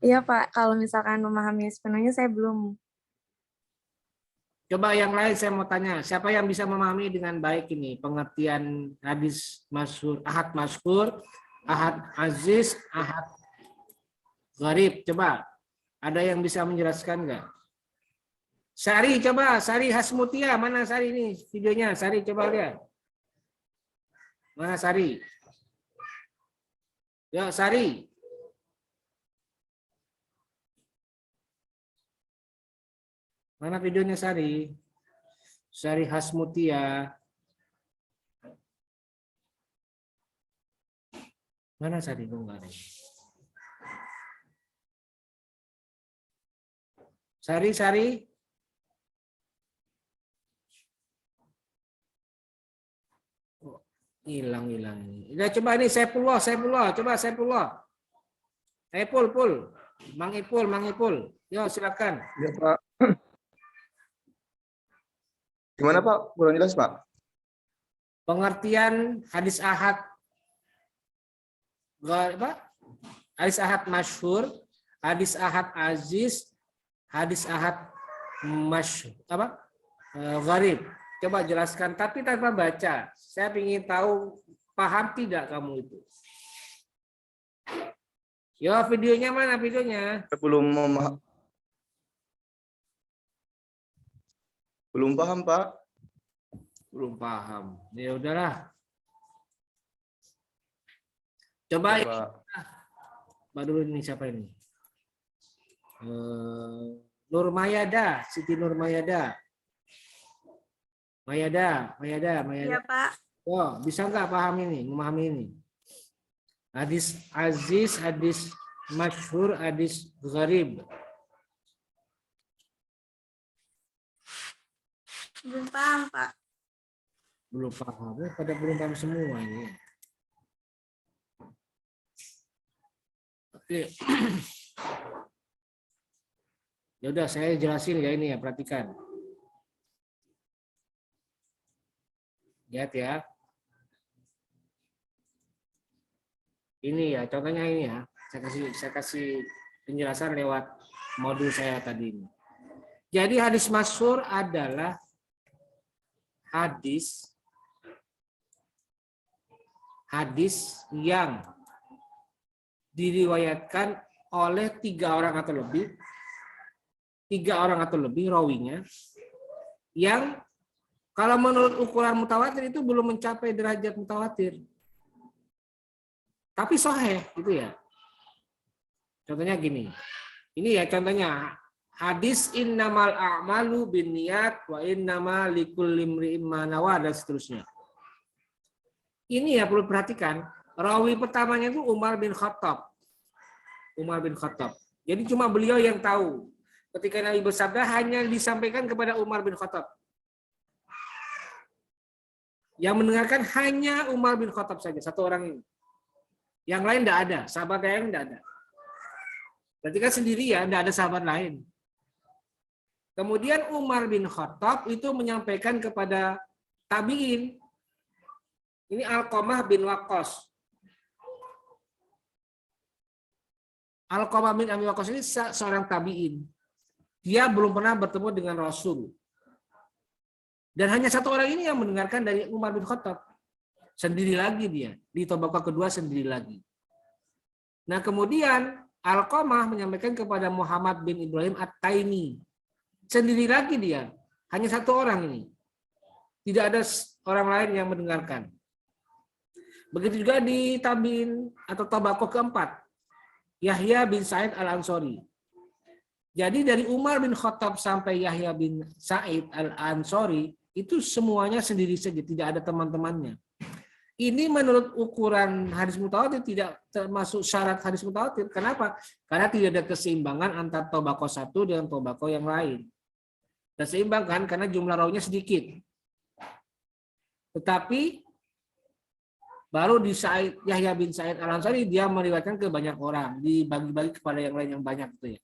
iya, Pak, kalau misalkan memahami sepenuhnya saya belum. Coba yang lain saya mau tanya, siapa yang bisa memahami dengan baik ini pengertian hadis masyhur, ahad masyhur, ahad aziz, ahad gharib? Coba, ada yang bisa menjelaskan nggak? Sari, coba, Sari Hasmutia, mana Sari ini videonya? Sari, coba lihat. Mana Sari? Ya, Sari. Mana videonya Sari? Sari Hasmutia. Mana Sari? Enggak ada. Sari. Oh, hilang. Udah coba ini Saifullah. Coba Saifullah. Pul. Mang Ipul. Yo, silakan. Ya, Pak. Gimana, Pak? Kurang jelas, Pak. Pengertian hadis ahad apa? Hadis ahad masyhur, hadis ahad aziz, hadis ahad gharib. Coba jelaskan tapi tanpa baca. Saya ingin tahu paham tidak kamu itu. Yo, videonya mana videonya? Belum paham, Pak. Belum paham. Ya udahlah. Coba Ya, Pak. baru ini siapa ini? Nur Mayada, Siti Nur Mayada. Mayada. Iya, Pak. Oh, bisa nggak paham ini, memahami ini? Hadis aziz, hadis masyhur, hadis gharib. Belum paham, Pak. Belum paham, pada belum paham semua ini. Oke. Ya udah, saya jelasin ya ini ya, perhatikan. Lihat ya. Ini ya, contohnya ini ya. Saya kasih penjelasan lewat modul saya tadi ini. Jadi hadis masyhur adalah hadis yang diriwayatkan oleh 3 orang atau lebih rawinya yang kalau menurut ukuran mutawatir itu belum mencapai derajat mutawatir. tapi sahih gitu ya. Contohnya gini. Ini ya contohnya hadis innamal a'malu binniyat wa innama likulli imri'in ma nawa dan seterusnya. Ini ya perlu perhatikan. Rawi pertamanya itu Umar bin Khattab. Umar bin Khattab. Jadi cuma beliau yang tahu. Ketika Nabi bersabda hanya disampaikan kepada Umar bin Khattab. Yang mendengarkan hanya Umar bin Khattab saja, satu orang ini. Yang lain tidak ada, sahabat lain tidak ada. Berarti kan sendirian, tidak ada sahabat lain. Kemudian Umar bin Khattab itu menyampaikan kepada tabi'in. Ini Alqamah bin Waqqas. Alqamah bin Abi Waqqas ini seorang tabi'in. Dia belum pernah bertemu dengan Rasul. Dan hanya satu orang ini yang mendengarkan dari Umar bin Khattab. Sendiri lagi dia. Di tabaqah kedua sendiri lagi. Nah kemudian Alqamah menyampaikan kepada Muhammad bin Ibrahim At-Taimi. Sendiri lagi dia. Hanya satu orang ini. Tidak ada orang lain yang mendengarkan. Begitu juga di tabi'in atau tabaqah keempat. Yahya bin Sa'id Al-Ansori. Jadi dari Umar bin Khattab sampai Yahya bin Sa'id Al-Ansori itu semuanya sendiri saja, tidak ada teman-temannya. Ini menurut ukuran hadis mutawatir tidak termasuk syarat hadis mutawatir. Kenapa? Karena tidak ada keseimbangan antara tabaqah satu dengan tabaqah yang lain. Dan seimbang kan karena jumlah rawinya sedikit. Tetapi baru di Sa'id Yahya bin Sa'id Al-Ansari dia meriwayatkan ke banyak orang, dibagi-bagi kepada yang lain yang banyak itu ya.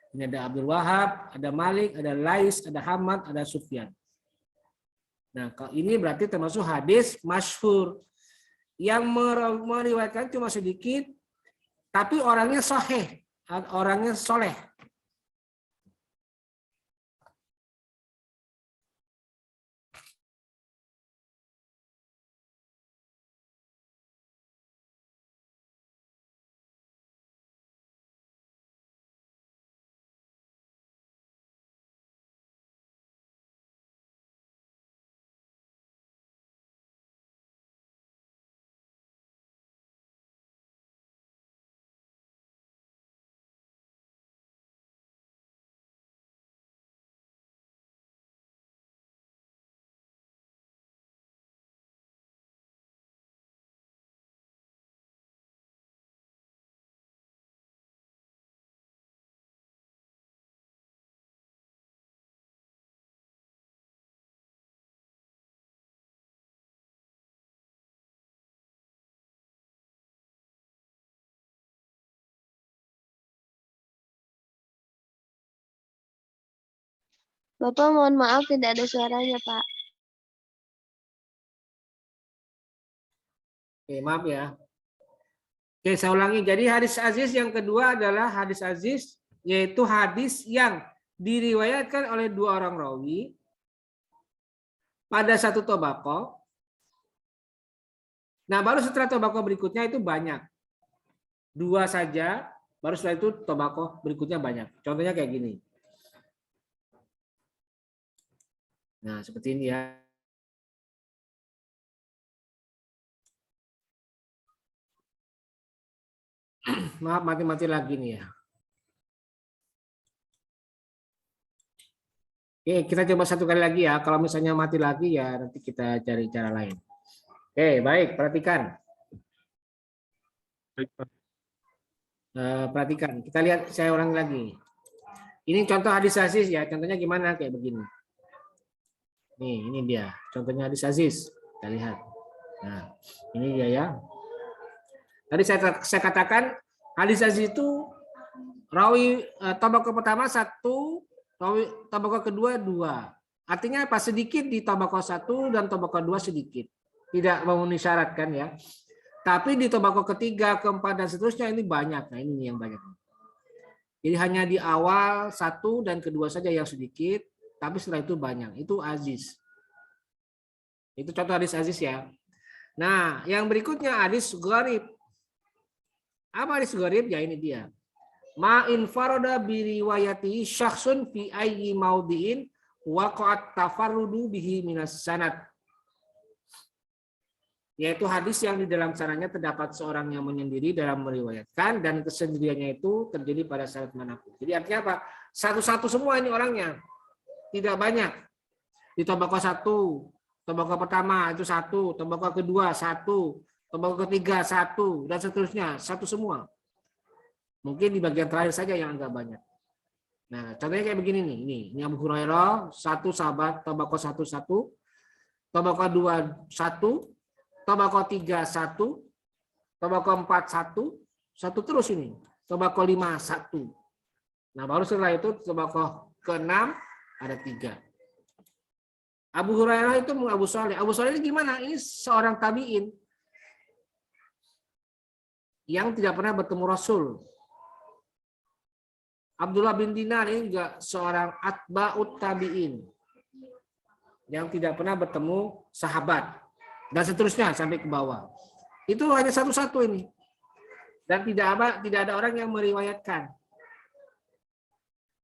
Ini ada Abdul Wahab, ada Malik, ada Lais, ada Hamad, ada Sufyan. Nah, ini berarti termasuk hadis masyhur yang meriwayatkan cuma sedikit, tapi orangnya sahih, orangnya soleh. Bapak mohon maaf tidak ada suaranya, Pak. Oke, maaf ya. Oke, saya ulangi. Jadi hadis aziz yang kedua adalah hadis aziz, yaitu hadis yang diriwayatkan oleh dua orang rawi pada satu tabaqah. Nah, baru setelah tabaqah berikutnya itu banyak. Dua saja, baru setelah itu tabaqah berikutnya banyak. Contohnya kayak gini. Nah, seperti ini ya. Maaf, mati-mati lagi nih ya. Oke, kita coba satu kali lagi ya. Kalau misalnya mati lagi ya nanti kita cari cara lain. Oke, baik. Perhatikan. Perhatikan. Kita lihat, saya ulangi lagi. Ini contoh hadis aziz ya. Contohnya gimana? Kayak begini. Nih, ini dia. Contohnya hadis aziz. Kita lihat. Nah, ini dia ya. Tadi saya katakan hadis aziz itu rawi tabaqah pertama 1, rawi tabaqah kedua 2. Artinya apa? Sedikit di tabaqah 1 dan tabaqah 2 sedikit. Tidak memenuhi syarat kan ya. Tapi di tabaqah ketiga, keempat dan seterusnya ini banyak. Nah, ini yang banyak. Jadi hanya di awal 1 dan kedua saja yang sedikit, tapi setelah itu banyak. Itu aziz. Itu contoh hadis aziz ya. Nah, yang berikutnya hadis gharib. Apa hadis gharib? Ya ini dia. Ma infarada bi riwayati syakhsun fi ayyi maudhi'in waqa'at tafarrudu bihi minas sanad. yaitu hadis yang di dalam sanadnya terdapat seorang yang menyendiri dalam meriwayatkan dan kesendiriannya itu terjadi pada saat manapun. Jadi artinya apa? Satu-satu semua ini orangnya, tidak banyak. Di tabaqah 1, tabaqah pertama itu 1, tabaqah kedua 1, tabaqah ketiga 1, dan seterusnya satu semua. Mungkin di bagian terakhir saja yang agak banyak. Nah, contohnya kayak begini nih. Ini Abu Hurairah, 1 sahabat, tabaqah 1 1, tabaqah 2 1, tabaqah 3 1, tabaqah 4 1, satu terus ini. Tabaqah 5 1. Nah, baru setelah itu tabaqah ke-6 ada 3. Abu Hurairah itu Abu Saleh. Abu Saleh ini gimana? Ini seorang tabi'in yang tidak pernah bertemu Rasul. Abdullah bin Dinar ini juga seorang atba'ut tabi'in yang tidak pernah bertemu sahabat dan seterusnya sampai ke bawah. Itu hanya satu-satu ini. Dan tidak ada orang yang meriwayatkan.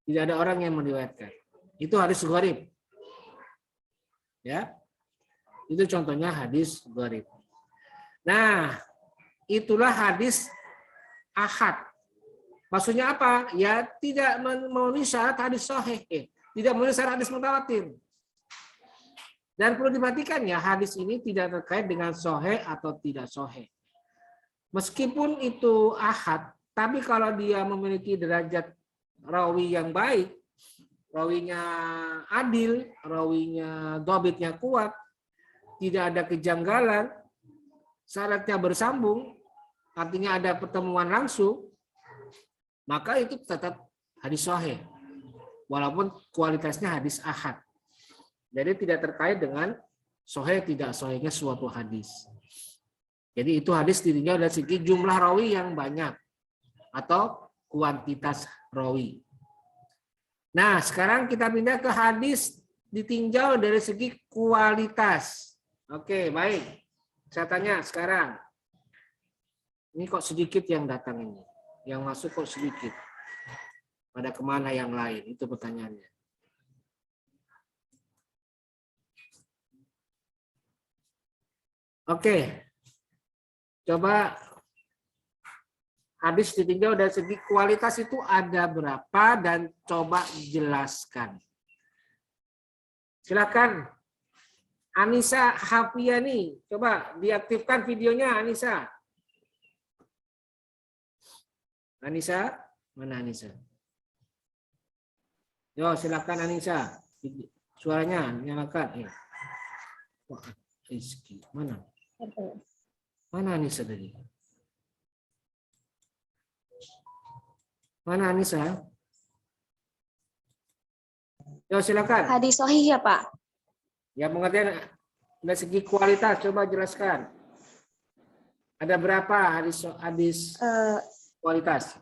Tidak ada orang yang meriwayatkan. Itu hadis gharib. Ya. Itu contohnya hadis gharib. Nah, itulah hadis ahad. Maksudnya apa? Ya tidak memenuhi syarat hadis sahih, tidak memenuhi syarat hadis mutawatir. Dan perlu diperhatikan ya, hadis ini tidak terkait dengan sahih atau tidak sahih. Meskipun itu ahad, tapi kalau dia memiliki derajat rawi yang baik, rawinya adil, rawinya dhabitnya kuat, tidak ada kejanggalan, syaratnya bersambung, artinya ada pertemuan langsung, maka itu tetap hadis sahih. Walaupun kualitasnya hadis ahad. Jadi tidak terkait dengan sahih tidak sahihnya suatu hadis. Jadi itu hadis ditinjau dari segi jumlah rawi yang banyak atau kuantitas rawi. Nah, sekarang kita pindah ke hadis ditinjau dari segi kualitas. Oke, baik. Saya tanya sekarang. Ini kok sedikit yang datang ini. Yang masuk kok sedikit. Pada kemana yang lain? Itu pertanyaannya. Oke. Coba hadis ditinjau dari segi kualitas itu ada berapa dan coba jelaskan. Silakan. Anissa Hafiani, coba diaktifkan videonya Anissa. Anissa, mana Anissa? Yo, silakan Anissa. Suaranya nyalakan. Wah, Rizky, mana? Mana Anissa tadi? Mana Anissa? Yo, silakan. Hadis sahih ya, Pak? Ya, pengertian dari segi kualitas, coba jelaskan. Ada berapa hadis kualitas?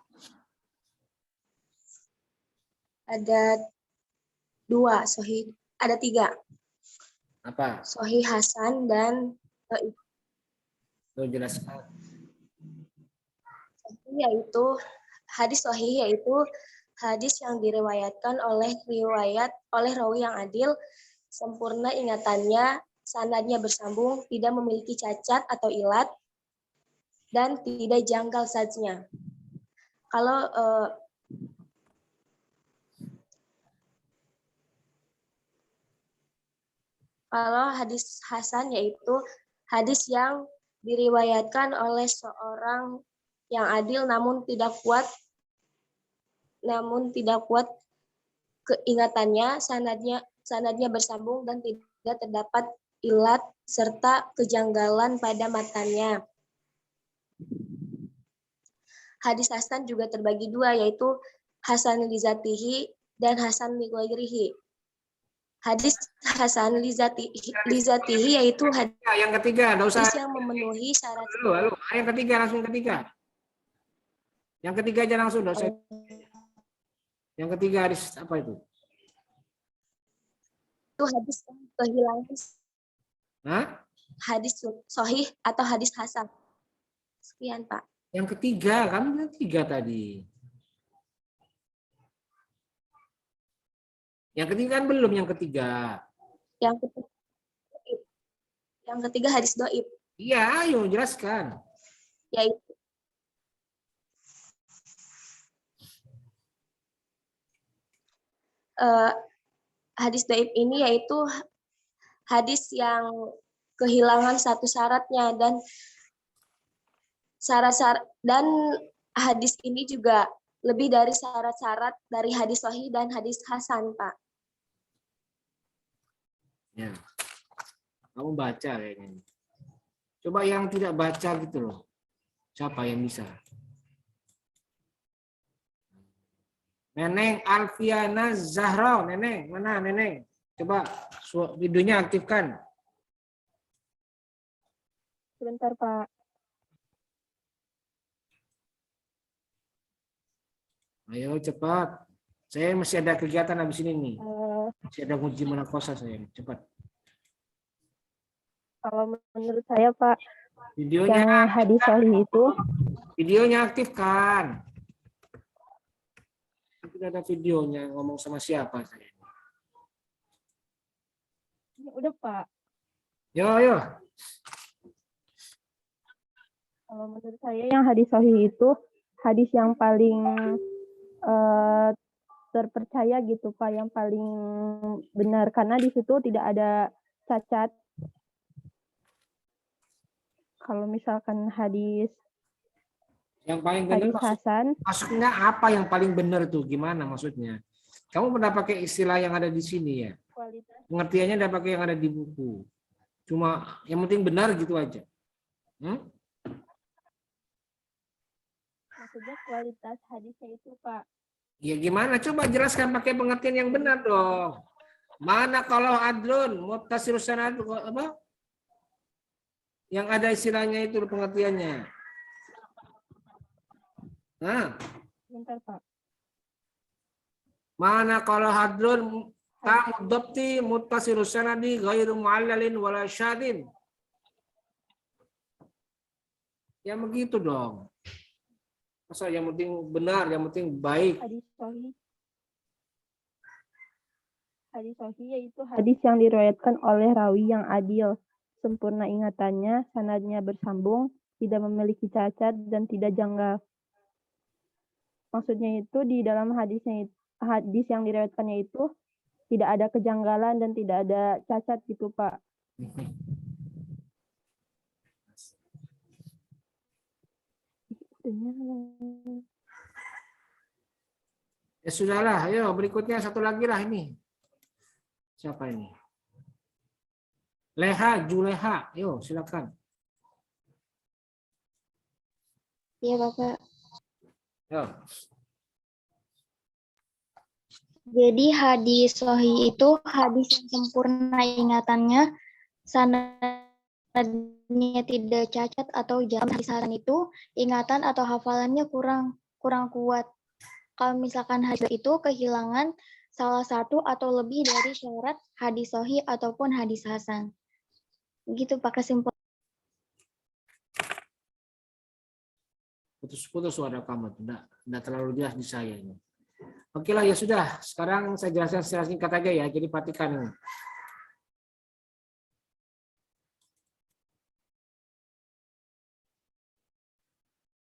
Ada 2 sahih, ada 3. Apa? Sahih Hasan dan Tuh, jelaskan. Hadis sahih yaitu hadis yang diriwayatkan oleh rawi yang adil, sempurna ingatannya, sanadnya bersambung, tidak memiliki cacat atau ilat, dan tidak janggal saja. Kalau hadis hasan yaitu hadis yang diriwayatkan oleh seorang yang adil namun tidak kuat keingatannya, sanadnya bersambung dan tidak terdapat ilat serta kejanggalan pada matanya. Hadis hasan juga terbagi 2, yaitu hasan li zatihi dan hasan li ghairihi. Hadis hasan li zatihi yaitu hadis yang ketiga, enggak usah. yang memenuhi syarat. Halo. Yang ketiga, langsung ketiga. Yang ketiga aja langsung, enggak usah. Yang ketiga hadis apa itu? Itu hadis yang kehilangan. Hah? Hadis sahih atau hadis hasan. Sekian, Pak. Yang ketiga, kan yang ketiga tadi. Yang ketiga kan belum yang ketiga. Yang ketiga hadis dhaif. Iya, ayo jelaskan. Yaitu hadis dhaif ini yaitu hadis yang kehilangan satu syaratnya, dan syarat-syarat dan hadis ini juga lebih dari syarat-syarat dari hadis sahih dan hadis hasan, Pak. Ya. Kamu baca kayaknya. Coba yang tidak baca gitu loh. Siapa yang bisa? Neneng Alfiana Zahra. Neneng, mana Neneng? Coba videonya aktifkan. Sebentar, Pak. Ayo cepat. Saya masih ada kegiatan habis ini nih. Masih ada uji munakosa saya. Cepat. Kalau menurut saya, Pak, Videonya, yang hadis sahih itu, videonya aktifkan. Tidak ada videonya, ngomong sama siapa saya? ya udah, Pak. Yo. Kalau menurut saya yang hadis sahih itu hadis yang paling terpercaya gitu, Pak, yang paling benar karena di situ tidak ada cacat. Kalau misalkan hadis Yang paling benar hasan, maksudnya apa yang paling benar tuh? Gimana maksudnya? Kamu pernah pakai istilah yang ada di sini ya? kualitas Pengertiannya tidak pakai yang ada di buku. Cuma yang penting benar gitu aja. maksudnya kualitas hadisnya itu, Pak. Ya gimana? Coba jelaskan pakai pengertian yang benar dong. Mana kalau adlun, muttasilus sanad apa? Yang ada istilahnya itu pengertiannya. Nah, Bentar, Pak. mana kalau hadlun ta'udabti muttasilus sanadi ghairu mu'allalin wala syadin. Ya begitu dong. Masa yang penting benar, yang penting baik. Hadis sahih yaitu hadis yang diriwayatkan oleh rawi yang adil, sempurna ingatannya, sanadnya bersambung, tidak memiliki cacat dan tidak janggal. Maksudnya itu di dalam hadis yang diriwayatkannya itu tidak ada kejanggalan dan tidak ada cacat gitu, Pak. Ya sudahlah, ayo berikutnya satu lagi lah ini. Siapa ini? Juleha, yuk silakan. Iya, Bapak. Yo. Jadi hadis sahih itu hadis yang sempurna ingatannya, sanadnya tidak cacat atau jam. Hadis hasan itu ingatan atau hafalannya kurang kuat. Kalau misalkan hadis itu kehilangan salah satu atau lebih dari syarat hadis sahih ataupun hadis hasan. Gitu, Pak, kesimpulan. Putus-putus suara kamu, tidak terlalu jelas di saya ini. Oke lah, ya sudah. Sekarang saya jelaskan secara singkat aja ya. Jadi perhatikan ini.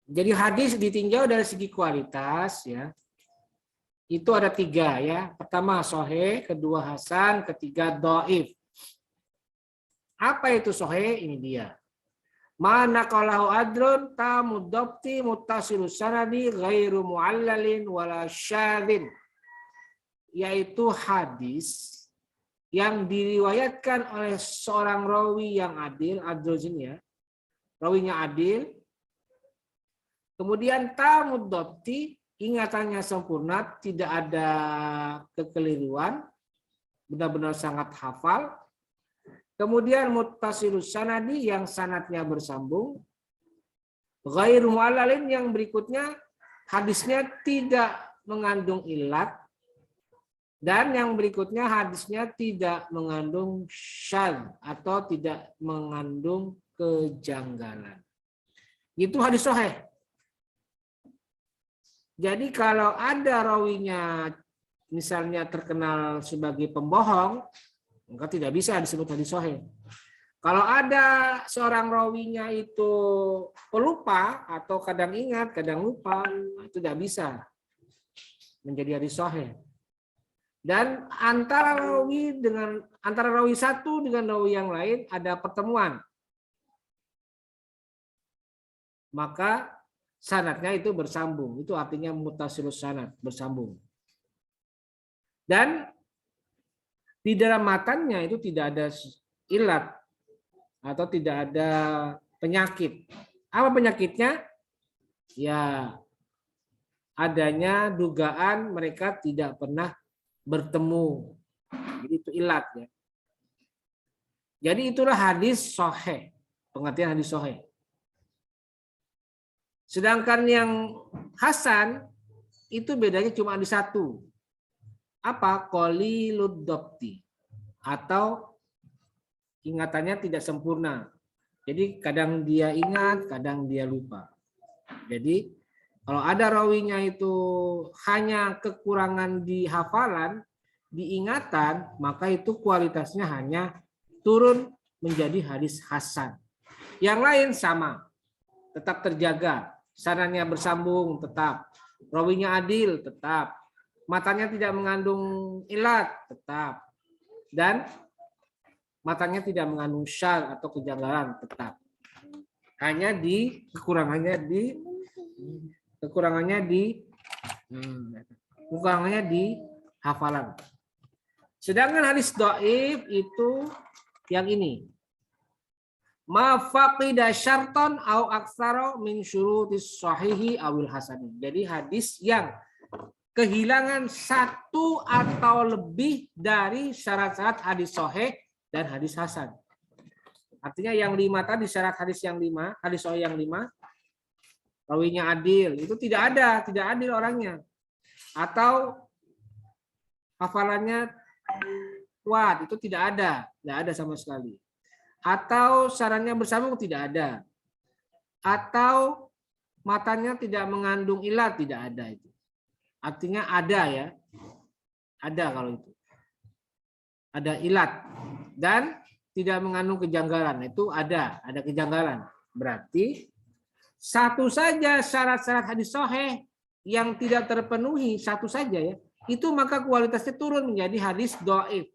Jadi hadis ditinjau dari segi kualitas ya. Itu ada 3 ya. Pertama sahih, kedua hasan, ketiga dhaif. Apa itu sahih? Ini dia. Mana kalau adrun tamudabti muttasilus sanadi ghairu mu'allalin wala syadin. Yaitu hadis yang diriwayatkan oleh seorang rawi yang adil, adil ya. Rawinya adil. Kemudian tamudabti, ingatannya sempurna, tidak ada kekeliruan, benar-benar sangat hafal. Kemudian muttasilus sanadi yang sanadnya bersambung. Ghairu mu'allalin yang berikutnya hadisnya tidak mengandung ilat. Dan yang berikutnya hadisnya tidak mengandung syadz atau tidak mengandung kejanggalan. Itu hadis sahih. Jadi kalau ada rawinya misalnya terkenal sebagai pembohong, maka tidak bisa disebut hadis sahih. Kalau ada seorang rawinya itu pelupa atau kadang ingat, kadang lupa, itu tidak bisa menjadi hadis sahih. Dan antara rawi satu dengan rawi yang lain ada pertemuan. Maka sanadnya itu bersambung. Itu artinya muttasilus sanad, bersambung. Dan di dalam matanya itu tidak ada ilat atau tidak ada penyakit. Apa penyakitnya? Ya, adanya dugaan mereka tidak pernah bertemu. Jadi itu ilat ya. Jadi itulah hadis sahih. Pengertian hadis sahih. Sedangkan yang hasan itu bedanya cuma di satu. Apa? Qalilud dhabti, atau ingatannya tidak sempurna. Jadi kadang dia ingat, kadang dia lupa. Jadi kalau ada rawinya itu hanya kekurangan di hafalan, di ingatan, maka itu kualitasnya hanya turun menjadi hadis hasan. Yang lain sama, tetap terjaga. Sanadnya bersambung tetap, rawinya adil tetap, matanya tidak mengandung ilat tetap, dan matanya tidak mengandung syadz atau kejanggalan tetap. Hanya di kekurangannya di hafalan. Sedangkan hadis dhaif itu yang ini. Ma faqida syarton au aktsara min syurutis sahihi awil hasani. Jadi hadis yang kehilangan satu atau lebih dari syarat-syarat hadis sahih dan hadis hasan. Artinya yang 5 tadi syarat hadis yang 5, hadis sahih yang 5, rawinya adil, itu tidak adil orangnya. Atau hafalannya kuat, itu tidak ada sama sekali. Atau sarannya bersambung tidak ada. Atau matanya tidak mengandung ilat, tidak ada itu. Artinya ada ya. Ada kalau itu. Ada ilat dan tidak mengandung kejanggalan, itu ada kejanggalan. Berarti satu saja syarat-syarat hadis sahih yang tidak terpenuhi, satu saja ya. Itu maka kualitasnya turun menjadi hadis dhaif.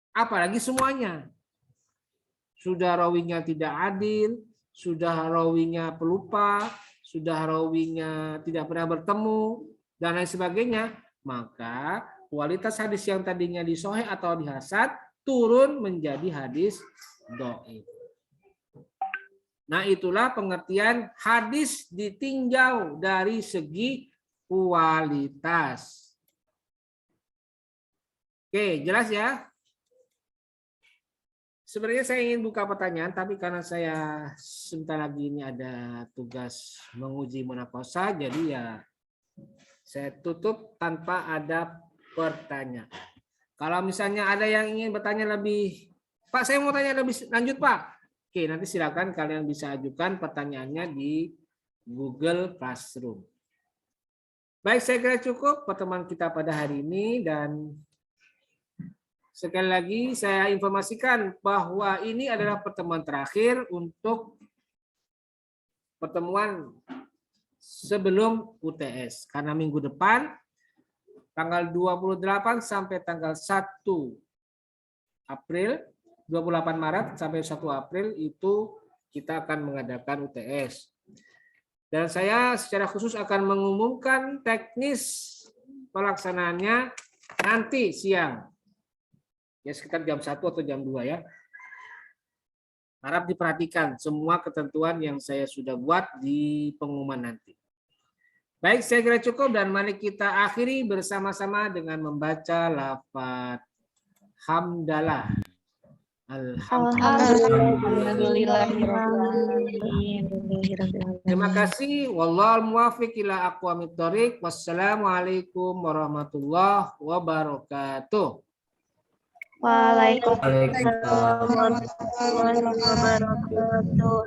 Apalagi semuanya. Sudah rawinya tidak adil, sudah rawinya pelupa, sudah rawinya tidak pernah bertemu, dan lain sebagainya, maka kualitas hadis yang tadinya di sahih atau di hasan turun menjadi hadis dhaif. Nah, itulah pengertian hadis ditinjau dari segi kualitas. Oke, jelas ya? Sebenarnya saya ingin buka pertanyaan, tapi karena saya sebentar lagi ini ada tugas menguji munaqashah, jadi ya saya tutup tanpa ada pertanyaan. Kalau misalnya ada yang ingin bertanya lebih, Pak, saya mau tanya lebih lanjut, Pak. Oke, nanti silakan kalian bisa ajukan pertanyaannya di Google Classroom. Baik, saya kira cukup pertemuan kita pada hari ini, dan sekali lagi saya informasikan bahwa ini adalah pertemuan terakhir untuk pertemuan sebelum UTS. Karena minggu depan tanggal 28 sampai tanggal 1 April, 28 Maret sampai 1 April itu kita akan mengadakan UTS. Dan saya secara khusus akan mengumumkan teknis pelaksanaannya nanti siang. Ya sekitar jam 1 atau jam 2 ya. Harap diperhatikan semua ketentuan yang saya sudah buat di pengumuman nanti. Baik, saya kira cukup dan mari kita akhiri bersama-sama dengan membaca lafaz hamdalah. Alhamdulillah. Terima kasih. Wallahul muwaffiq ila aqwamit thoriq. Wassalamualaikum warahmatullahi wabarakatuh. Waalaikumsalam warahmatullahi wabarakatuh.